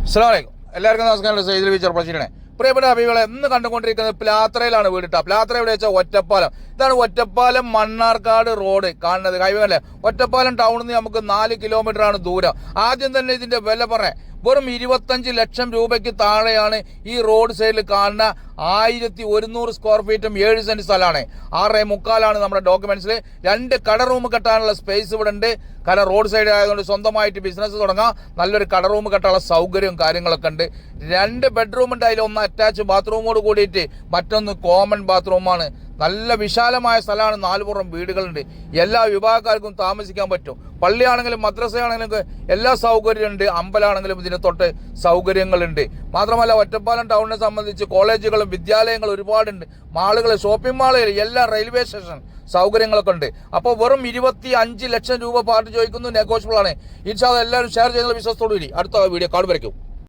അസ്സലാമു അലൈക്കും. എല്ലാവർക്കും നമസ്കാരം. സൈദിൽ ബി ചെറുപ്പശ്ശേരിയാണ്. പ്രിയപ്പെട്ട അഭികളെ, ഇന്ന് കണ്ടുകൊണ്ടിരിക്കുന്നത് പ്ലാത്രയിലാണ് വീടിട്ട. പ്ലാത്ര എവിടെ വെച്ചാൽ ഒറ്റപ്പാലം. ഇതാണ് ഒറ്റപ്പാലം മണ്ണാർക്കാട് റോഡ് കാണുന്നത്. ഹൈവേ അല്ലേ. ഒറ്റപ്പാലം ടൗണിൽ നിന്ന് നമുക്ക് 4 കിലോമീറ്റർ ആണ് ദൂരം. ആദ്യം തന്നെ ഇതിന്റെ വില പറയാം. വെറും 25 ലക്ഷം രൂപയ്ക്ക് താഴെയാണ് ഈ റോഡ് സൈഡിൽ കാണുന്ന 1100 സ്ക്വയർ ഫീറ്റും 7 സെന്റ് സ്ഥലമാണ്. 6.25 നമ്മുടെ ഡോക്യുമെന്റ്സിൽ. 2 കട റൂം കെട്ടാനുള്ള സ്പേസ് ഇവിടെ ഉണ്ട്. കാരണം റോഡ് സൈഡ് ആയതുകൊണ്ട് സ്വന്തമായിട്ട് ബിസിനസ് തുടങ്ങാം. നല്ലൊരു കട റൂം കെട്ടാനുള്ള സൗകര്യവും കാര്യങ്ങളൊക്കെ ഉണ്ട്. 2 ബെഡ്റൂം ഉണ്ട്. അതിൽ ഒന്ന് അറ്റാച്ച് ബാത്റൂമോട് കൂടിയിട്ട് മറ്റൊന്ന് കോമൺ ബാത്റൂമാണ്. നല്ല വിശാലമായ സ്ഥലമാണ്. 4 പുറം വീടുകളുണ്ട്. എല്ലാ വിഭാഗക്കാർക്കും താമസിക്കാൻ പറ്റും. പള്ളിയാണെങ്കിലും മദ്രസയാണെങ്കിലും എല്ലാ സൗകര്യമുണ്ട്. അമ്പലമാണെങ്കിലും ഇതിന് തൊട്ട് സൗകര്യങ്ങളുണ്ട്. മാത്രമല്ല ഒറ്റപ്പാലം ടൗണിനെ സംബന്ധിച്ച് കോളേജുകളും വിദ്യാലയങ്ങളും ഒരുപാടുണ്ട്. മാളുകൾ, ഷോപ്പിംഗ് മാളുകൾ, എല്ലാ റെയിൽവേ സ്റ്റേഷൻ സൗകര്യങ്ങളൊക്കെ ഉണ്ട്. അപ്പോൾ വെറും 25 ലക്ഷം രൂപ പാർട്ടി ചോദിക്കുന്നു. നെഗോഷ്യബിൾ ആണ്. ഇൻഷാ അല്ലാഹ് എല്ലാവരും ഷെയർ ചെയ്യുന്ന വിശ്വാസത്തോടു കൂടി അടുത്ത വീഡിയോ കാണും വരയ്ക്കും.